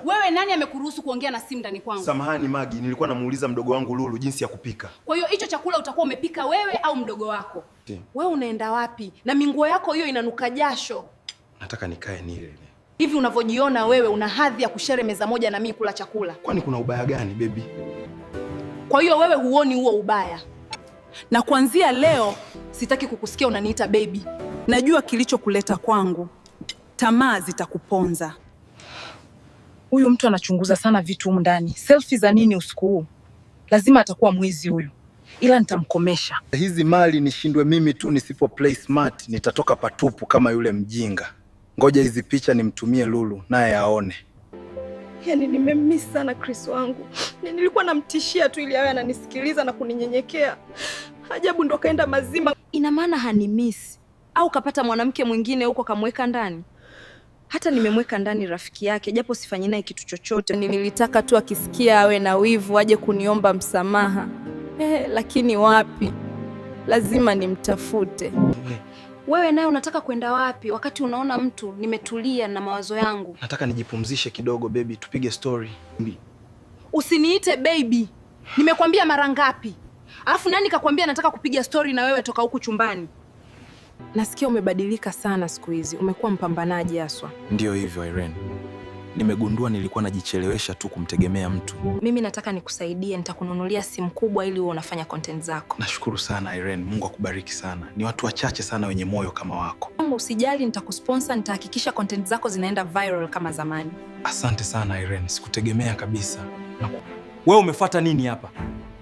Wewe nani amekuruhusu kuongea na simu ndani kwangu? Samahani Magi, nilikuwa namuuliza mdogo wangu Lulu jinsi ya kupika. Kwa hiyo hicho chakula utakuwa umepika wewe au mdogo wako? Wewe unaenda wapi? Na minguo yako hiyo inanuka jasho. Nataka nikae nile. Hivi unavyojiona wewe una hadhi ya kushare meza moja na mimi kula chakula? Kwani kuna ubaya gani baby? Kwa hiyo wewe huoni huo ubaya? Na kuanzia leo sitaki kukusikia unaniita baby. Najua kilichokuleta kwangu. Tamaa zitakuponza. Huyu mtu anachunguza sana vitu humu ndani. Selfie za nini usiku huu? Lazima atakuwa mwizi huyu. Ila nitamkomesha. Hizi mali nishindwe mimi tu nisipo play smart, nitatoka patupu kama yule mjinga. Ngoja hizi picha nimtumie Lulu naye aone. Yaani nimemiss sana Chris wangu. Nilikuwa namtishia tu ili awe ananisikiliza na kuninyenyekea. Ajabu ndo kaenda mazima. Ina maana hanimiss au kapata mwanamke mwingine huko kamweka ndani? Hata nimemweka ndani rafiki yake japo sifanyi naye kitu chochote. Nilitaka tu akisikia awe na wivu aje kuniomba msamaha. Lakini wapi? Lazima nimtafute. Wewe naye unataka kwenda wapi wakati unaona mtu nimetulia na mawazo yangu? Nataka nijipumzishe kidogo baby, tupige story. Usiniite baby. Nimekwambia mara ngapi? Alafu nani kakwambia nataka kupiga story na wewe toka huku chumbani? Nasikia umebadilika sana siku hizi. Umekuwa mpambanaji haswa. Ndio hivyo Irene. Nimegundua nilikuwa najichelewesha tu kumtegemea mtu. Mimi nataka nikusaidie, nitakununulia simu kubwa ili uwe unafanya content zako. Nashukuru sana Irene, Mungu akubariki sana. Ni watu wachache sana wenye moyo kama wako. Usijali, nitakusponsor, nitahakikisha content zako zinaenda viral kama zamani. Asante sana Irene, sikutegemea kabisa. Wewe umefuata nini hapa?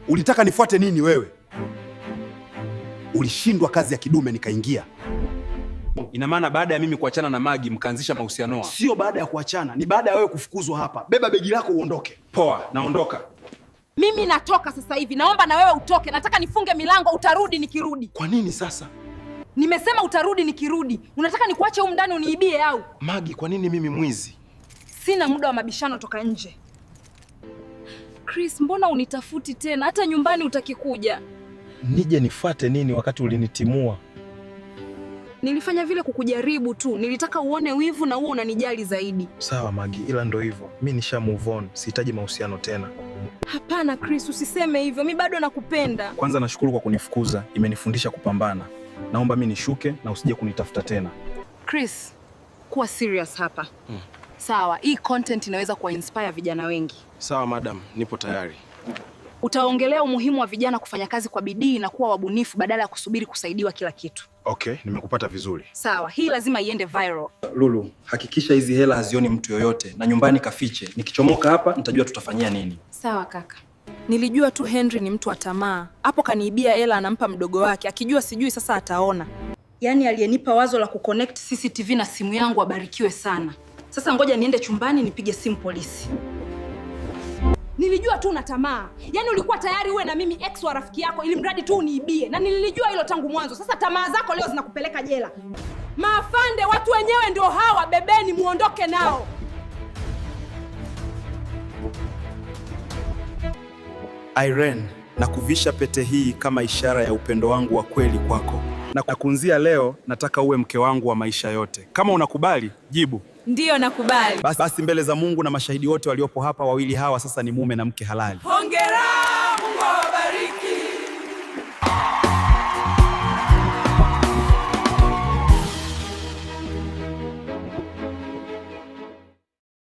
Ulitaka nifuate nini wewe? Ulishindwa kazi ya kidume nikaingia. Ina maana baada ya mimi kuachana na Magi mkaanzisha mahusiano? Sio baada ya kuachana, ni baada ya wewe kufukuzwa hapa. Beba begi lako uondoke. Poa, naondoka. Mimi natoka sasa hivi. Naomba na wewe utoke. Nataka nifunge milango, utarudi nikirudi. Kwa nini sasa? Nimesema utarudi nikirudi. Unataka nikuache huko ndani uniibie au? Magi, kwa nini mimi mwizi? Sina muda wa mabishano, toka nje. Chris, mbona unitafuti tena? Hata nyumbani utakikuja. Nije nifuate nini wakati ulinitimua? Nilifanya vile kukujaribu tu. Nilitaka uone wivu na huo unanijali zaidi. Sawa Magi, ila ndo hivyo. Mimi nisha move on, sihitaji mahusiano tena. Hapana Chris, usiseme hivyo. Mimi bado nakupenda. Kwanza nashukuru kwa kunifukuza, imenifundisha kupambana. Naomba mimi nishuke na usije kunitafuta tena. Chris, kuwa serious hapa. Sawa, hii content inaweza kuwa inspire vijana wengi. Sawa madam, nipo tayari. Utaongelea umuhimu wa vijana kufanya kazi kwa bidii na kuwa wabunifu badala ya kusubiri kusaidiwa kila kitu. Okay, nimekupata vizuri. Sawa, hii lazima iende viral. Lulu, hakikisha hizi hela hazioni mtu yoyote na nyumbani kafiche. Nikichomoka hapa nitajua tutafanyia nini. Sawa kaka. Nilijua tu Henry ni mtu wa tamaa. Hapo kaniibia hela anampa mdogo wake. Akijua sijui sasa ataona. Yaani aliyenipa wazo la kuconnect CCTV na simu yangu abarikiwe sana. Sasa ngoja niende chumbani nipige simu polisi. Nilijua tu una tamaa. Yaani ulikuwa tayari uwe na mimi ex wa rafiki yako ili mradi tu uniibie. Na nilijua hilo tangu mwanzo. Sasa tamaa zako leo zinakupeleka jela. Maafande, watu wenyewe ndio hawa, bebeni muondoke nao. Irene, nakuvisha pete hii kama ishara ya upendo wangu wa kweli kwako. Na kuanzia leo nataka uwe mke wangu wa maisha yote. Kama unakubali, jibu. Ndiyo nakubali. Basi mbele za Mungu na mashahidi wote waliopo hapa, wawili hawa sasa ni mume na mke halali. Hongera!